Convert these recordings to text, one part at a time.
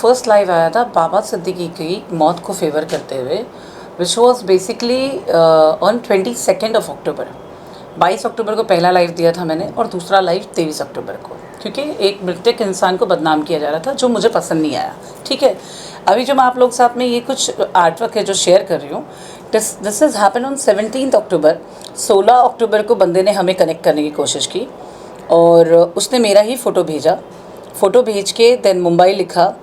First live आया था बाबा सिद्दीकी की मौत को फेवर करते हुए, विच वॉज बेसिकली ऑन 22 अक्टूबर। 22 अक्टूबर को पहला लाइव दिया था मैंने और दूसरा लाइव 23 अक्टूबर को, क्योंकि एक मृतक इंसान को बदनाम किया जा रहा था जो मुझे पसंद नहीं आया। ठीक है, अभी जो मैं आप लोग साथ में ये कुछ आर्टवर्क है जो शेयर कर रही हूँ, दिस इज़ हैपन ऑन 17 अक्टूबर। 16 अक्टूबर को बंदे ने हमें कनेक्ट करने की कोशिश की और उसने मेरा ही फ़ोटो भेजा। फ़ोटो भेज के देन मुंबई लिखा,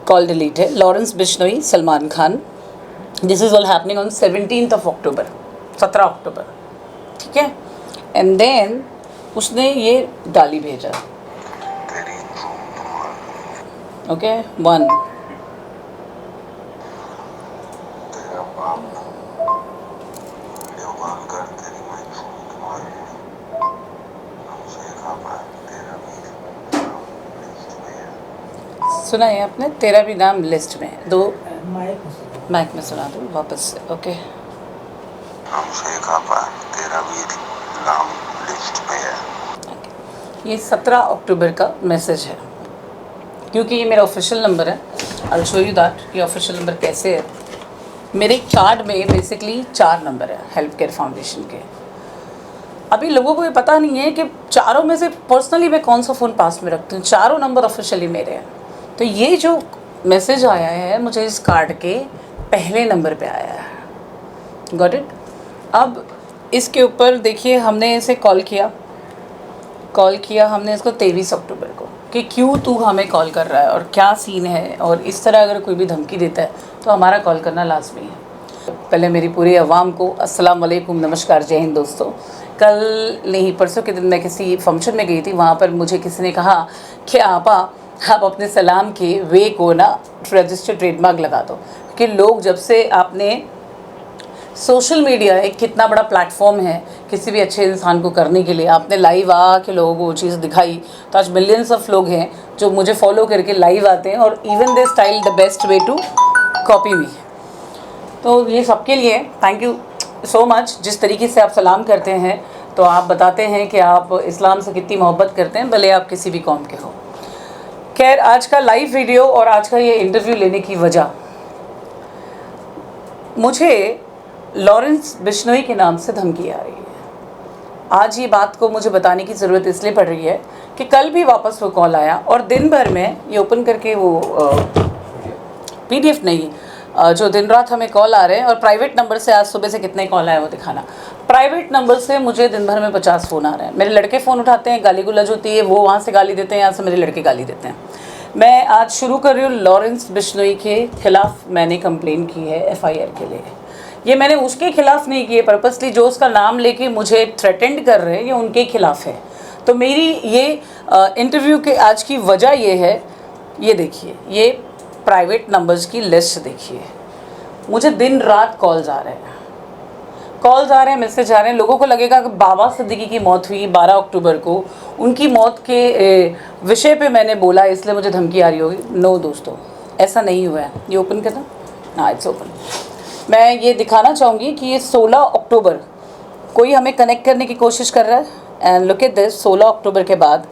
कॉल डिलीट है, Lawrence Bishnoi, Salman Khan. This is all happening on 17 अक्टूबर, 17 अक्टूबर। ठीक है, एंड देन उसने ये गाली भेजा। ओके, 1 सुना है आपने, तेरा भी नाम लिस्ट में है। 2 माइक में सुना दूँ वापस से। ओके, तेरा भी नाम लिस्ट में है। ये 17 अक्टूबर का मैसेज है, क्योंकि ये मेरा ऑफिशियल नंबर है। I will show you that ये ऑफिशियल नंबर कैसे है। मेरे कार्ड में बेसिकली 4 नंबर है हेल्प केयर फाउंडेशन के। अभी लोगों को ये पता नहीं है कि चारों में से पर्सनली मैं कौन सा फ़ोन पास में रखती हूँ। चारों नंबर ऑफिशियली मेरे हैं। तो ये जो मैसेज आया है मुझे इस कार्ड के पहले नंबर पे आया है। Got it. अब इसके ऊपर देखिए, हमने इसे कॉल किया हमने इसको 23 अक्टूबर को कि क्यों तू हमें कॉल कर रहा है और क्या सीन है, और इस तरह अगर कोई भी धमकी देता है तो हमारा कॉल करना लाजमी है। पहले मेरी पूरी अवाम को अस्सलाम वालेकुम, नमस्कार, जय हिंद दोस्तों। कल नहीं परसों के दिन मैं किसी फंक्शन में गई थी, वहाँ पर मुझे किसी ने कहा कि आपा आप अपने सलाम के वे को ना रजिस्टर्ड ट्रेडमार्क लगा दो, कि लोग जब से आपने सोशल मीडिया एक कितना बड़ा प्लेटफॉर्म है किसी भी अच्छे इंसान को करने के लिए, आपने लाइव आ के लोगों को वो चीज़ दिखाई, तो आज मिलियंस ऑफ लोग हैं जो मुझे फॉलो करके लाइव आते हैं और even they style the best way to copy me. तो ये सबके लिए थैंक यू सो मच। जिस तरीके से आप सलाम करते हैं तो आप बताते हैं कि आप इस्लाम से कितनी मोहब्बत करते हैं, भले आप किसी भी कौम के हो। खैर, आज का लाइव वीडियो और आज का ये इंटरव्यू लेने की वजह, मुझे लॉरेंस बिश्नोई के नाम से धमकी आ रही है। आज ये बात को मुझे बताने की ज़रूरत इसलिए पड़ रही है कि कल भी वापस वो कॉल आया और दिन भर में ये ओपन करके वो PDF नहीं, जो दिन रात हमें कॉल आ रहे हैं, और प्राइवेट नंबर से आज सुबह से कितने कॉल आए वो दिखाना। प्राइवेट नंबर से मुझे दिन भर में 50 फ़ोन आ रहे हैं। मेरे लड़के फ़ोन उठाते हैं, गाली गुलज होती है, वो वहाँ से गाली देते हैं, यहाँ से मेरे लड़के गाली देते हैं। मैं आज शुरू कर रही हूँ, लॉरेंस बिश्नोई के ख़िलाफ़ मैंने कंप्लेन की है FIR के लिए। ये मैंने उसके खिलाफ़ नहीं की है पर्पसली, जो उसका नाम लेके मुझे थ्रेटेंड कर रहे हैं ये उनके खिलाफ़ है। तो मेरी ये इंटरव्यू के आज की वजह ये है, ये देखिए, ये प्राइवेट नंबर्स की लिस्ट देखिए। मुझे दिन रात कॉल्स आ रहे हैं, मैसेज आ रहे हैं। लोगों को लगेगा कि बाबा सिद्दीकी की मौत हुई 12 अक्टूबर को, उनकी मौत के विषय पे मैंने बोला इसलिए मुझे धमकी आ रही होगी। नो दोस्तों, ऐसा नहीं हुआ है। ये ओपन करना, हाँ इट्स ओपन। मैं ये दिखाना चाहूँगी कि ये 16 अक्टूबर कोई हमें कनेक्ट करने की कोशिश कर रहा है, एंड लुक एट दिस। 16 अक्टूबर के बाद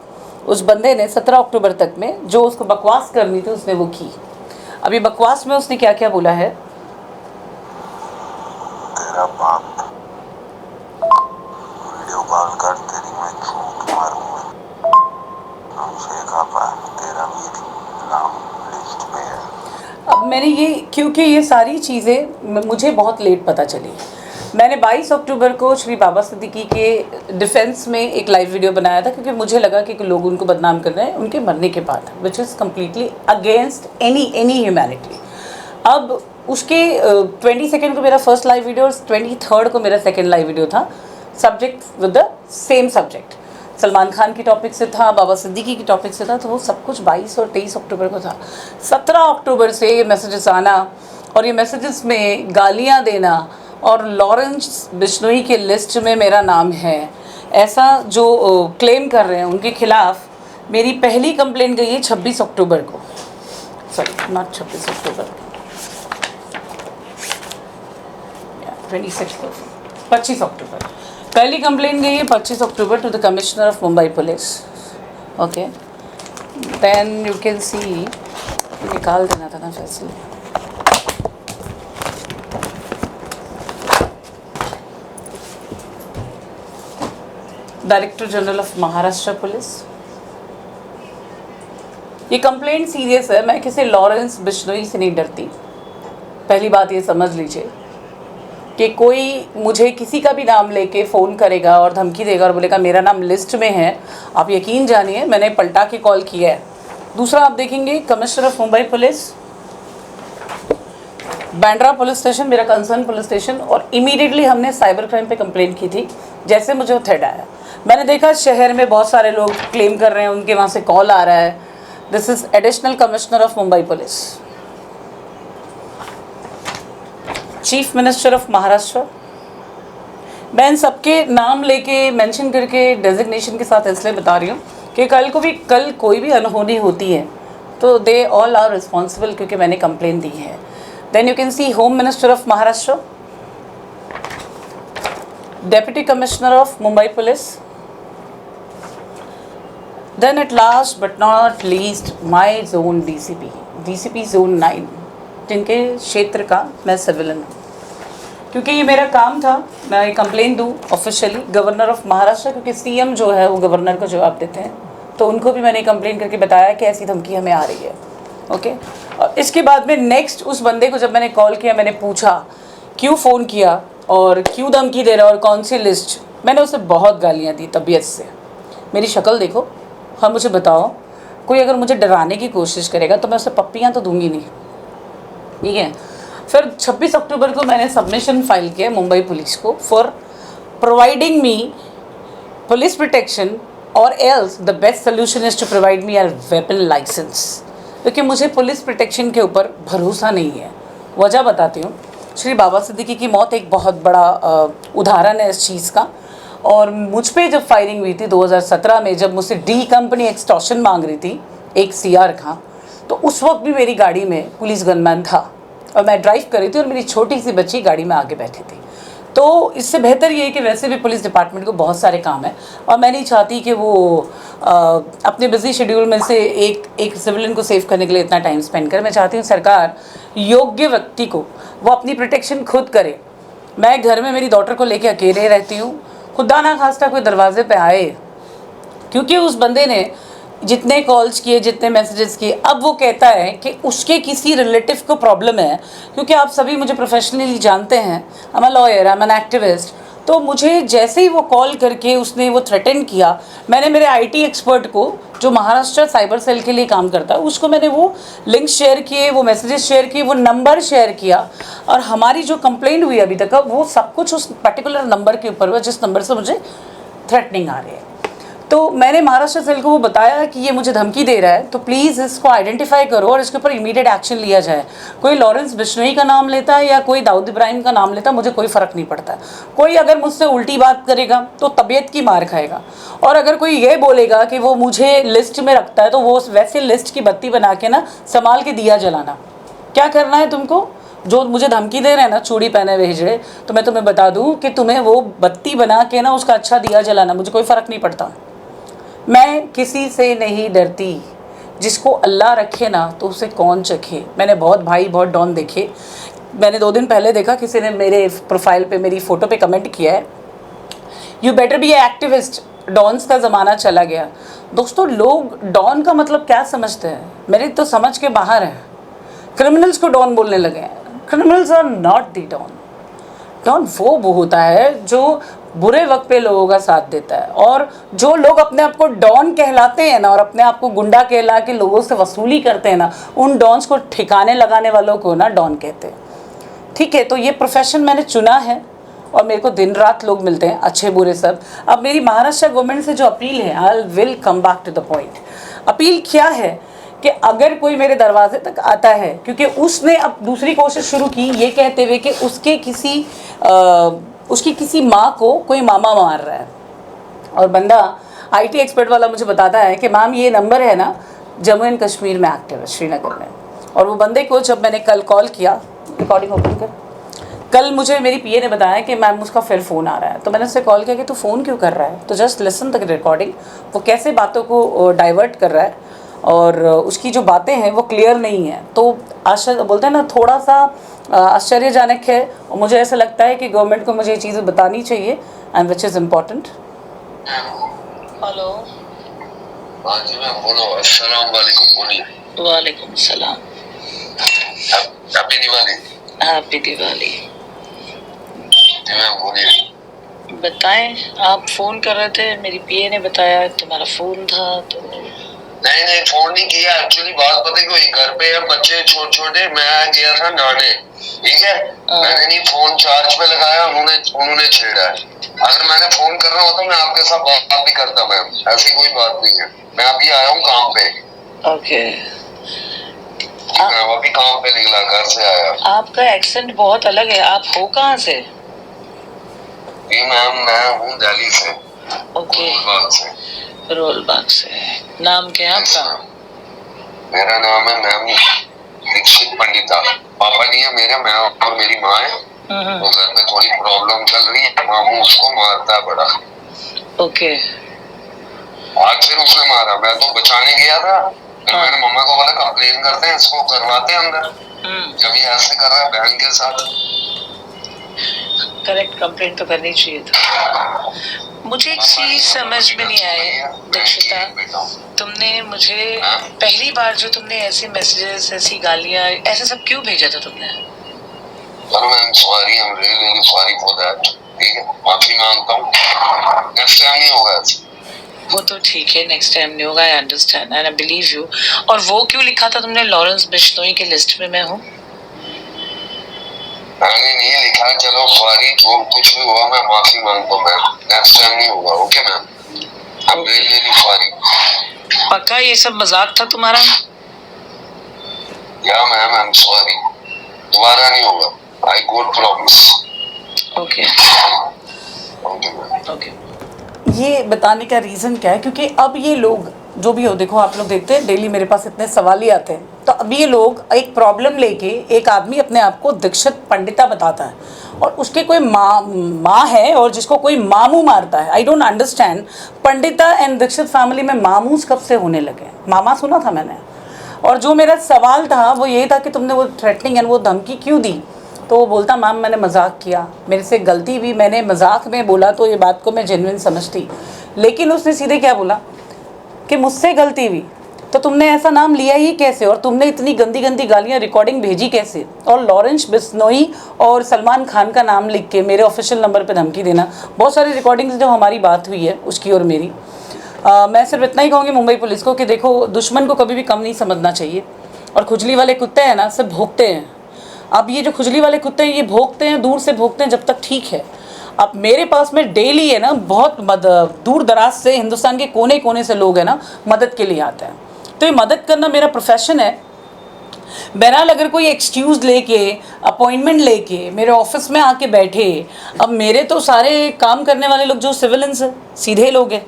उस बंदे ने 17 अक्टूबर तक में जो उसको बकवास करनी थी उसने वो की। अभी बकवास में उसने क्या क्या बोला है, तेरा बाप वीडियो कॉल कर तेरी मैं झूठ मारूंगा, हमसे कहा तेरा भी नाम लिस्ट में है। अब मैंने ये, क्योंकि ये सारी चीज़ें मुझे बहुत लेट पता चली। मैंने 22 अक्टूबर को श्री बाबा सिद्दीकी के डिफेंस में एक लाइव वीडियो बनाया था, क्योंकि मुझे लगा कि लोग उनको बदनाम कर रहे हैं उनके मरने के बाद, which is completely against any humanity. अब उसके 22 को मेरा फर्स्ट लाइव वीडियो और 23 को मेरा सेकेंड लाइव वीडियो था, subject with the same subject. Salman Khan की टॉपिक से था, बाबा सिद्दीकी की टॉपिक से था, तो वो सब कुछ 22 और 23 अक्टूबर को था। 17 अक्टूबर से ये मैसेजेस आना और ये मैसेजेस में गालियाँ देना और लॉरेंस बिश्नोई के लिस्ट में मेरा नाम है, ऐसा जो क्लेम कर रहे हैं उनके खिलाफ़ मेरी पहली कंप्लेंट गई है 26 अक्टूबर को। सॉरी, नॉट 26 अक्टूबर, 25 अक्टूबर पहली कंप्लेंट गई है 25 October to the commissioner of Mumbai police. Okay, then you can see निकाल देना था ना फैसले। Director general of Maharashtra police, ये कंप्लेंट सीरियस है, मैं किसी लॉरेंस बिश्नोई से नहीं डरती। पहली बात ये समझ लीजिए कि कोई मुझे किसी का भी नाम लेके फ़ोन करेगा और धमकी देगा और बोलेगा मेरा नाम लिस्ट में है, आप यकीन जानिए मैंने पलटा के कॉल किया है। दूसरा आप देखेंगे commissioner of Mumbai police, Bandra police station मेरा कंसर्न पुलिस स्टेशन, और इमीडिएटली हमने साइबर क्राइम पे कंप्लेंट की थी जैसे मुझे वो थ्रेट आया। मैंने देखा शहर में बहुत सारे लोग क्लेम कर रहे हैं, उनके वहाँ से कॉल आ रहा है। This is additional commissioner of Mumbai police, chief minister of Maharashtra. मैं इन सबके नाम लेके मेंशन करके डेजिग्नेशन के साथ इसलिए बता रही हूँ कि कल कोई भी अनहोनी होती है तो दे ऑल आर रिस्पॉन्सिबल, क्योंकि मैंने कंप्लेन दी है। Then you can see home minister of Maharashtra, deputy commissioner of Mumbai police, then at last but not least my zone DCP zone 9, जिनके क्षेत्र का मैं सिविलियन हूँ। क्योंकि ये मेरा काम था मैं कंप्लेन दूँ ऑफिशियली गवर्नर ऑफ महाराष्ट्र, क्योंकि सीएम जो है वो गवर्नर को जवाब देते हैं, तो उनको भी मैंने कंप्लेन करके बताया कि ऐसी धमकी हमें आ रही है। ओके, और इसके बाद में नेक्स्ट उस बंदे को जब मैंने कॉल किया, मैंने पूछा क्यों फ़ोन किया और क्यों धमकी दे रहा है और कौन सी लिस्ट। मैंने उसे बहुत गालियाँ दी तबीयत से, मेरी शक्ल देखो, हाँ मुझे बताओ, कोई अगर मुझे डराने की कोशिश करेगा तो मैं उसे पप्पियाँ तो दूंगी नहीं, ठीक है। फिर 26 अक्टूबर को मैंने सबमिशन फाइल किया मुंबई पुलिस को for providing me police protection, और else the best solution is to provide me a weapon licence, क्योंकि मुझे पुलिस प्रोटेक्शन के ऊपर भरोसा नहीं है। वजह बताती हूँ, श्री बाबा सिद्दीकी की मौत एक बहुत बड़ा उदाहरण है इस चीज़ का। और मुझ पे जब फायरिंग हुई थी 2017 में, जब मुझसे डी कंपनी एक्सटॉर्शन मांग रही थी एक सीआर का, तो उस वक्त भी मेरी गाड़ी में पुलिस गनमैन था और मैं ड्राइव कर रही थी और मेरी छोटी सी बच्ची गाड़ी में आगे बैठी थी। तो इससे बेहतर ये है कि वैसे भी पुलिस डिपार्टमेंट को बहुत सारे काम है और मैं नहीं चाहती कि वो अपने बिजी शेड्यूल में से एक सिविलियन को सेव करने के लिए इतना टाइम स्पेंड करे। मैं चाहती हूँ सरकार योग्य व्यक्ति को वो अपनी प्रोटेक्शन खुद करे। मैं घर में मेरी डॉटर को लेके अकेले रहती हूँ, खुदा ना खास्ता कोई दरवाजे पे आए, क्योंकि उस बंदे ने जितने कॉल्स किए, जितने मैसेजेस किए, अब वो कहता है कि उसके किसी रिलेटिव को प्रॉब्लम है। क्योंकि आप सभी मुझे प्रोफेशनली जानते हैं, I am a lawyer, I am an activist. तो मुझे जैसे ही वो कॉल करके उसने वो थ्रेटन किया, मैंने मेरे आईटी एक्सपर्ट को जो महाराष्ट्र साइबर सेल के लिए काम करता है उसको मैंने वो लिंक शेयर किए, वो मैसेजेस शेयर किए, वो नंबर शेयर किया, और हमारी जो कंप्लेंट हुई अभी तक वो सब कुछ उस पर्टिकुलर नंबर के ऊपर हुआ जिस नंबर से मुझे थ्रेटनिंग आ रही है। तो मैंने महाराष्ट्र सेल को वो बताया कि ये मुझे धमकी दे रहा है, तो प्लीज़ इसको आइडेंटिफाई करो और इसके ऊपर इमीडिएट एक्शन लिया जाए। कोई लॉरेंस बिश्नोई का नाम लेता है या कोई दाऊद इब्राहिम का नाम लेता है, मुझे कोई फ़र्क नहीं पड़ता। कोई अगर मुझसे उल्टी बात करेगा तो तबीयत की मार खाएगा, और अगर कोई ये बोलेगा कि वो मुझे लिस्ट में रखता है तो वो वैसे लिस्ट की बत्ती बना के ना संभाल के दिया जलाना। क्या करना है तुमको? जो मुझे धमकी दे रहे हैं ना चूड़ी पहने हुए हिजड़े, तो मैं तुम्हें बता दूँ कि तुम्हें वो बत्ती बना के ना उसका अच्छा दिया जलाना, मुझे कोई फ़र्क नहीं पड़ता। मैं किसी से नहीं डरती, जिसको अल्लाह रखे ना तो उसे कौन चखे। मैंने बहुत भाई बहुत डॉन देखे। मैंने 2 दिन पहले देखा किसी ने मेरे प्रोफाइल पे मेरी फ़ोटो पे कमेंट किया है, you better be a activist, dons का ज़माना चला गया। दोस्तों, लोग डॉन का मतलब क्या समझते हैं, मेरी तो समझ के बाहर है। क्रिमिनल्स को डॉन बोलने लगे हैं। Criminals are not the don. Don वो होता है जो बुरे वक्त पे लोगों का साथ देता है, और जो लोग अपने आप को डॉन कहलाते हैं ना और अपने आप को गुंडा कहला के लोगों से वसूली करते हैं ना, उन डॉन्स को ठिकाने लगाने वालों को ना डॉन कहते हैं। ठीक है, तो ये प्रोफेशन मैंने चुना है और मेरे को दिन रात लोग मिलते हैं, अच्छे बुरे सब। अब मेरी महाराष्ट्र गवर्नमेंट से जो अपील है, I will come back to the point. Appeal क्या है कि अगर कोई मेरे दरवाजे तक आता है, क्योंकि उसने अब दूसरी कोशिश शुरू की ये कहते हुए कि उसकी किसी माँ को कोई मामा मार रहा है, और बंदा आईटी एक्सपर्ट वाला मुझे बताता है कि मैम ये नंबर है ना जम्मू एंड कश्मीर में एक्टिव है, श्रीनगर में। और वो बंदे को जब मैंने कल कॉल किया, रिकॉर्डिंग ओपन कर, कल मुझे मेरी पीए ने बताया कि मैम उसका फिर फ़ोन आ रहा है। तो मैंने उससे कॉल किया कि तू फ़ोन क्यों कर रहा है, तो जस्ट लिसन द रिकॉर्डिंग, वो कैसे बातों को डाइवर्ट कर रहा है और उसकी जो बातें हैं वो क्लियर नहीं है। तो आश्चर्य बोलते हैं ना, थोड़ा सा आश्चर्यजनक है। और मुझे ऐसा लगता है कि गवर्नमेंट को मुझे ये चीज़ें बतानी चाहिए and which is important. Hello. हाँ जी मैम, बोलो। अस्सलाम वालेकुम, बोलिए। वालेकुम सलाम। हैप्पी दिवाली। हैप्पी दिवाली। जी मैम, बोलिए। बताएं, आप फ़ोन कर रहे थे, मेरी पीए ने बताया तुम्हारा फ़ोन था तो। नहीं, फोन नहीं किया। एक्चुअली बात पता है कोई, घर पे है बच्चे छोटे छोटे, मैं गया था नहाने, ठीक है। मैंने नहीं फोन चार्ज पे लगाया, उन्होंने छेड़ा है। अगर मैंने फोन करना होता मैं आपके साथ बात भी करता मैम, ऐसी कोई बात नहीं है। मैं अभी आया हूँ काम पे। ओके। मैं अभी काम पे निकला, घर से आया। आपका एक्सेंट बहुत अलग है, आप हो कहाँ से? जी मैम, मैं हूँ दिल्ली से। ओके। रोलबाग से। रोलबाग से। नाम क्या है आपका? मेरा नाम है मैम दीक्षित पंडिता। पापा नहीं है मेरे, मैं और मेरी माँ है। तो घर में थोड़ी प्रॉब्लम चल रही है, मामू उसको मारता है बड़ा। ओके। आज फिर उसने मारा, मैं तो बचाने गया था। फिर मैंने मम्मा को बोला कंप्लेन करते हैं, इसको करवाते हैं अंदर। जब ये ऐसे कर रहा है बहन के साथ। करेक्ट, कंप्लेंट तो करनी चाहिए था। मुझे एक चीज समझ में नहीं आई दीक्षिता, तुमने मुझे पहली बार जो तुमने ऐसे मैसेजेस, ऐसी गालियां, ऐसे सब क्यों भेजा था तुमने? I'm sorry, I'm really sorry for that. ठीक है, माफी मांगता हूँ। नेक्स्ट टाइम नहीं होगा। वो तो ठीक है, नेक्स्ट टाइम नहीं होगा, I understand and I believe you. और वो क्यों लिखा था तुमने लॉरेंस बिश्नोई के लिस्ट में मैं हूँ? मैंने नहीं लिखा। चलो सॉरी, जो कुछ भी हुआ मैं माफी मांगता हूँ मैम। नेक्स्ट टाइम नहीं होगा, okay ma'am. I am really sorry. पक्का ये सब मजाक था तुम्हारा? या मैम, आई एम सॉरी। दोबारा नहीं होगा, I got promise. Okay okay. Okay. ये बताने का रीज़न क्या है, क्योंकि अब ये लोग जो भी हो, देखो आप लोग देखते हैं डेली मेरे पास इतने सवाल ही आते हैं। तो अब ये लोग एक प्रॉब्लम लेके, एक आदमी अपने आप को दीक्षित पंडिता बताता है और उसके कोई माँ है और जिसको कोई मामू मारता है। I don't understand. Pandita and Dixit family में मामूस कब से होने लगे? मामा सुना था मैंने। और जो मेरा सवाल था वो ये था कि तुमने वो थ्रेटनिंग एंड वो धमकी क्यों दी? तो वो बोलता मैम मैंने मजाक किया, मेरे से गलती हुई, मैंने मजाक में बोला, तो ये बात को मैं जेन्युइन समझती। लेकिन उसने सीधे क्या बोला कि मुझसे गलती हुई, तो तुमने ऐसा नाम लिया ही कैसे? और तुमने इतनी गंदी गंदी गालियाँ रिकॉर्डिंग भेजी कैसे? और लॉरेंस बिश्नोई और सलमान खान का नाम लिख के मेरे ऑफिशियल नंबर पे धमकी देना। बहुत सारी रिकॉर्डिंग्स जो हमारी बात हुई है उसकी और मेरी। मैं सिर्फ इतना ही कहूँगी मुंबई पुलिस को कि देखो, दुश्मन को कभी भी कम नहीं समझना चाहिए। और खुजली वाले कुत्ते हैं ना, सब भोंकते हैं। अब ये जो खुजली वाले कुत्ते हैं ये भोंकते हैं, दूर से भोंकते हैं जब तक ठीक है। अब मेरे पास में डेली है ना, बहुत दूर दराज से हिंदुस्तान के कोने कोने से लोग हैं ना, मदद के लिए आते हैं। तो ये मदद करना मेरा प्रोफेशन है। बहरहाल अगर कोई एक्सक्यूज़ लेके, अपॉइंटमेंट लेके मेरे ऑफिस में आके बैठे, अब मेरे तो सारे काम करने वाले लोग जो सिविलियंस हैं, सीधे लोग हैं।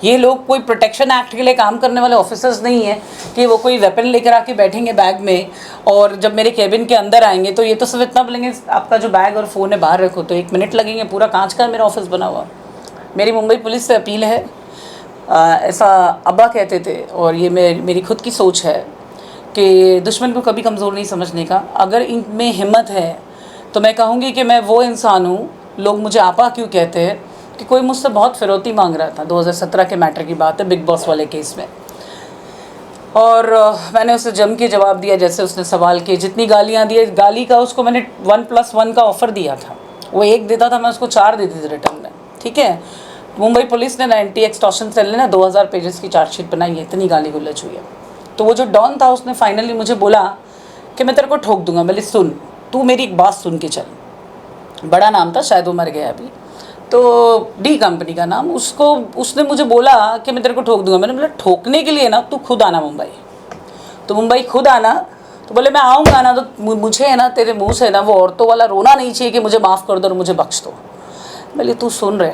ये लोग कोई प्रोटेक्शन एक्ट के लिए काम करने वाले ऑफिसर्स नहीं हैं कि वो कोई वेपन लेकर आके बैठेंगे बैग में, और जब मेरे केबिन के अंदर आएंगे तो ये तो सिर्फ इतना बोलेंगे आपका जो बैग और फ़ोन है बाहर रखो, तो 1 मिनट लगेंगे। पूरा कांच का मेरा ऑफिस बना हुआ। मेरी मुंबई पुलिस से अपील है, ऐसा अब्बा कहते थे और ये मेरी खुद की सोच है कि दुश्मन को कभी कमज़ोर नहीं समझने का। अगर इनमें हिम्मत है तो मैं कहूँगी कि मैं वो इंसान हूँ। लोग मुझे आपा क्यों कहते हैं कि कोई मुझसे बहुत फिरौती मांग रहा था, 2017 के मैटर की बात है, बिग बॉस वाले केस में। और मैंने उसे जम के जवाब दिया जैसे उसने सवाल किए। जितनी गालियाँ दी, गाली का उसको मैंने 1+1 का ऑफ़र दिया था। वो 1 देता था, मैं उसको 4 देती थी रिटर्न में, ठीक है। मुंबई पुलिस ने 90 एक्सटॉर्शन सेल ने ना 2000 पेजेस की चार्जशीट बनाई है, इतनी गाली गुलच हुई है। तो वो जो डॉन था उसने फाइनली मुझे बोला कि मैं तेरे को ठोक दूंगा। बोले सुन, तू मेरी एक बात सुन के चल। बड़ा नाम था, शायद वो मर गया अभी, तो डी कंपनी का नाम। उसने मुझे बोला कि मैं तेरे को ठोक दूंगा। मैंने बोला ठोकने के लिए ना तू खुद आना मुंबई, तो मुंबई खुद आना। तो बोले मैं आऊँगा ना, तो मुझे है ना तेरे मुंह से ना वो औरतों वाला रोना नहीं चाहिए कि मुझे माफ़ कर दो और मुझे बख्श दो। बोले तू सुन रहे,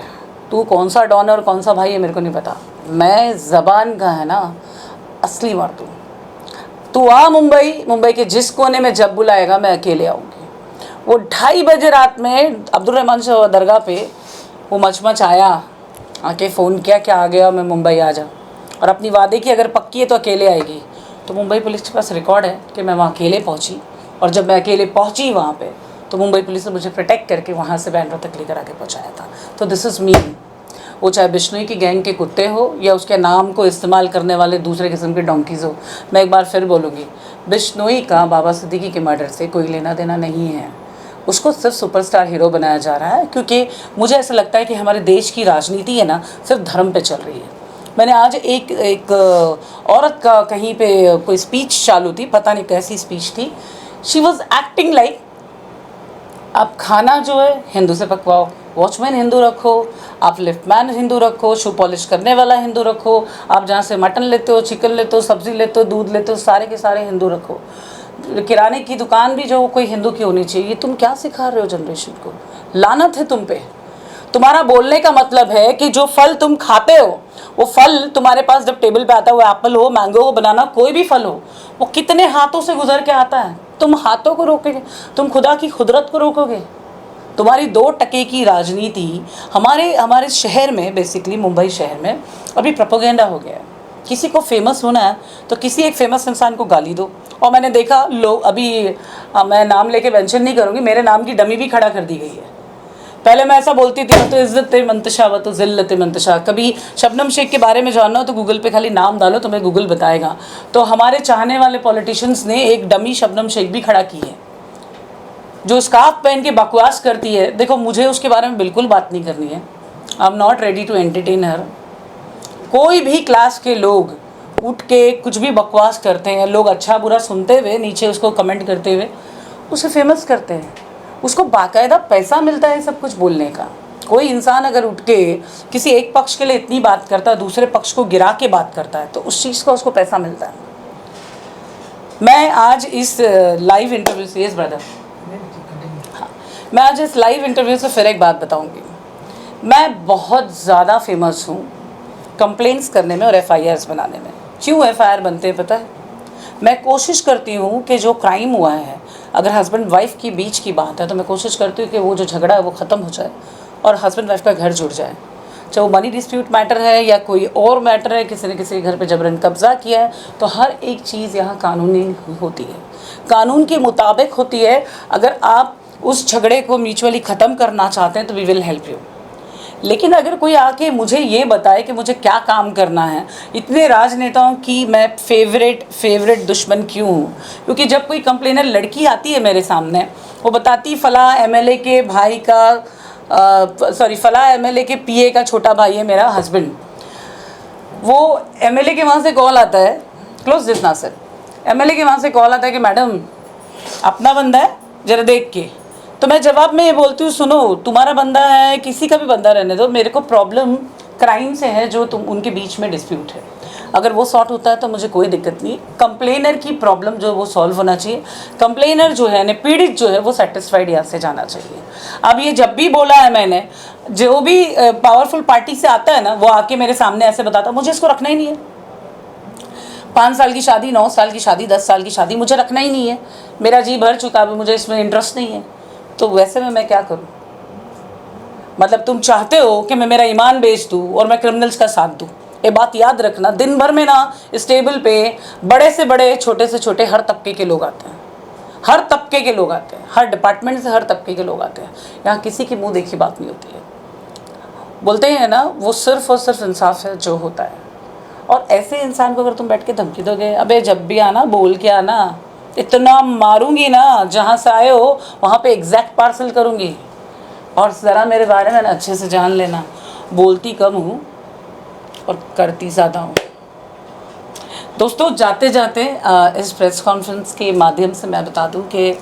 तू कौन सा डॉन है और कौन सा भाई है मेरे को नहीं पता, मैं ज़बान का है ना असली मर्द हूँ। तू आ मुंबई के जिस कोने में जब बुलाएगा मैं अकेले आऊँगी। वो 2:30 बजे रात में अब्दुल रहमान शाह दरगाह पे वो मचमच आया, आके फ़ोन किया कि आ गया मैं मुंबई आ जा। और अपनी वादे की अगर पक्की है तो अकेले आएगी। तो मुंबई पुलिस के पास रिकॉर्ड है कि मैं वहाँ अकेले पहुँची, और जब मैं अकेले पहुँची वहाँ पे तो मुंबई पुलिस ने मुझे प्रोटेक्ट करके वहाँ से बैंड्रा तक लेकर आके पहुँचाया था। तो दिस इज़ मी। वो चाहे बिश्नोई की गैंग के कुत्ते हो या उसके नाम को इस्तेमाल करने वाले दूसरे किस्म के डोंकीज़ हो, मैं एक बार फिर बोलूँगी, बिश्नोई का बाबा सिद्दीकी के मर्डर से कोई लेना देना नहीं है। उसको सिर्फ सुपरस्टार हीरो बनाया जा रहा है, क्योंकि मुझे ऐसा लगता है कि हमारे देश की राजनीति है ना, सिर्फ धर्म पे चल रही है। मैंने आज एक औरत का कहीं पे कोई स्पीच चालू थी, पता नहीं कैसी स्पीच थी। शी वॉज एक्टिंग लाइक आप खाना जो है हिंदू से पकवाओ, वॉचमैन हिंदू रखो, आप लिफ्टमैन हिंदू रखो, शू पॉलिश करने वाला हिंदू रखो, आप जहाँ से मटन लेते हो, चिकन लेते हो, सब्ज़ी लेते हो, दूध लेते हो, सारे के सारे हिंदू रखो। किराने की दुकान भी जो कोई हिंदू की होनी चाहिए। तुम क्या सिखा रहे हो जनरेशन को? लानत है तुम पे। तुम्हारा बोलने का मतलब है कि जो फल तुम खाते हो, वो फल तुम्हारे पास जब टेबल पे आता है, वो एप्पल हो, मैंगो हो, बनाना, कोई भी फल हो, वो कितने हाथों से गुजर के आता है। तुम हाथों को रोकोगे? तुम खुदा की कुदरत को रोकोगे? तुम्हारी 2 टके की राजनीति हमारे शहर में, बेसिकली मुंबई शहर में अभी प्रोपेगेंडा हो गया है। किसी को फेमस होना है तो किसी एक फेमस इंसान को गाली दो। और मैंने देखा लोग अभी मैं नाम लेके मेंशन नहीं करूँगी, मेरे नाम की डमी भी खड़ा कर दी गई है। पहले मैं ऐसा बोलती थी, तो इज़्ज़त मंतशा व तो ज़िल्लत मंतशा। कभी शबनम शेख के बारे में जानना हो तो गूगल पे खाली नाम डालो, तुम्हें गूगल बताएगा। तो हमारे चाहने वाले पॉलिटिशियंस ने एक डमी शबनम शेख भी खड़ा की है, जो स्कार्फ पहन के बकवास करती है। देखो, मुझे उसके बारे में बिल्कुल बात नहीं करनी है। I am not ready to entertain her. कोई भी क्लास के लोग उठ के कुछ भी बकवास करते हैं, लोग अच्छा बुरा सुनते हुए नीचे उसको कमेंट करते हुए उसे फेमस करते हैं। उसको बाकायदा पैसा मिलता है सब कुछ बोलने का। कोई इंसान अगर उठ के किसी एक पक्ष के लिए इतनी बात करता है, दूसरे पक्ष को गिरा के बात करता है, तो उस चीज़ का उसको पैसा मिलता है। मैं आज इस लाइव इंटरव्यू से, यस ब्रदर, हाँ, मैं आज इस लाइव इंटरव्यू से फिर एक बात बताऊंगी। मैं बहुत ज़्यादा फेमस हूँ कंप्लेंट्स करने में और FIRs बनाने में। क्यों FIR बनते हैं पता है? मैं कोशिश करती हूँ कि जो क्राइम हुआ है, अगर हस्बैंड वाइफ की बीच की बात है, तो मैं कोशिश करती हूँ कि वो जो झगड़ा है वो ख़त्म हो जाए और हस्बैंड वाइफ का घर जुड़ जाए। चाहे वो मनी डिस्प्यूट मैटर है या कोई और मैटर है, किसी ने किसी के घर पे जबरन कब्जा किया है, तो हर एक चीज़ यहाँ कानूनी होती है, कानून के मुताबिक होती है। अगर आप उस झगड़े को म्यूचुअली ख़त्म करना चाहते हैं तो वी विल हेल्प यू। लेकिन अगर कोई आके मुझे ये बताए कि मुझे क्या काम करना है, इतने राजनेताओं की मैं फेवरेट दुश्मन क्यों हूँ? क्योंकि जब कोई कंप्लेनर लड़की आती है मेरे सामने, वो बताती फला MLA के भाई का फला MLA के PA का छोटा भाई है मेरा हस्बैंड। वो MLA के वहाँ से कॉल आता है, क्लोज दिस ना सर, MLA के वहाँ से कॉल आता है कि मैडम अपना बंदा है, ज़रा देख के। तो मैं जवाब में ये बोलती हूँ, सुनो, तुम्हारा बंदा है, किसी का भी बंदा रहने दो, मेरे को प्रॉब्लम क्राइम से है जो तुम उनके बीच में डिस्प्यूट है। अगर वो सॉर्ट होता है तो मुझे कोई दिक्कत नहीं। कंप्लेनर की प्रॉब्लम जो वो सॉल्व होना चाहिए, कंप्लेनर जो है, पीड़ित जो है, वो सेटिस्फाइड यहाँ से जाना चाहिए। अब ये जब भी बोला है मैंने, जो भी पावरफुल पार्टी से आता है ना, वो आके मेरे सामने ऐसे बताता, मुझे इसको रखना ही नहीं है। 5 साल की शादी, 9 साल की शादी, 10 साल की शादी, मुझे रखना ही नहीं है। मेरा जी भर चुका है, मुझे इसमें इंटरेस्ट नहीं है। तो वैसे में मैं क्या करूं? मतलब तुम चाहते हो कि मैं मेरा ईमान बेच दूं और मैं क्रिमिनल्स का साथ दूं? ये बात याद रखना। दिन भर में ना इस टेबल पे बड़े से बड़े, छोटे से छोटे, हर तबके के लोग आते हैं, हर तबके के लोग आते हैं, हर डिपार्टमेंट से हर तबके के लोग आते हैं। यहाँ किसी की मुंह देखी बात नहीं होती है। बोलते हैं ना, वो सिर्फ और सिर्फ इंसाफ है जो होता है। और ऐसे इंसान को अगर तुम बैठ के धमकी दोगे, अबे जब भी आना बोल के आना, इतना मारूंगी ना, जहाँ से आए हो वहाँ पे एग्जैक्ट पार्सल करूँगी। और ज़रा मेरे बारे में ना अच्छे से जान लेना, बोलती कम हूँ और करती ज़्यादा हूँ। दोस्तों, जाते जाते इस प्रेस कॉन्फ्रेंस के माध्यम से मैं बता दूँ कि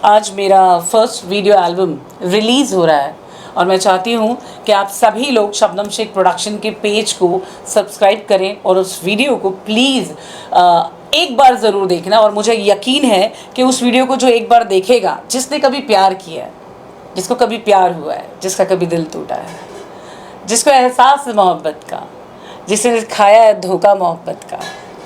आज मेरा फर्स्ट वीडियो एल्बम रिलीज़ हो रहा है और मैं चाहती हूँ कि आप सभी लोग शबनम शेख प्रोडक्शन के पेज को सब्सक्राइब करें और उस वीडियो को प्लीज़ एक बार ज़रूर देखना। और मुझे यकीन है कि उस वीडियो को जो एक बार देखेगा, जिसने कभी प्यार किया है, जिसको कभी प्यार हुआ है, जिसका कभी दिल टूटा है, जिसको एहसास है मोहब्बत का, जिसने खाया है धोखा मोहब्बत का,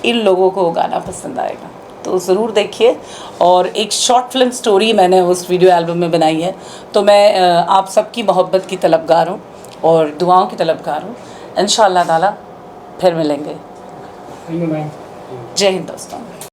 इन लोगों को वो गाना पसंद आएगा। तो ज़रूर देखिए। और एक शॉर्ट फिल्म स्टोरी मैंने उस वीडियो एल्बम में बनाई है। तो मैं आप सबकी मोहब्बत की तलबगार हूँ और दुआओं की तलबगार हूँ। इंशाअल्लाह ताला फिर मिलेंगे। जय हिंद दोस्तों।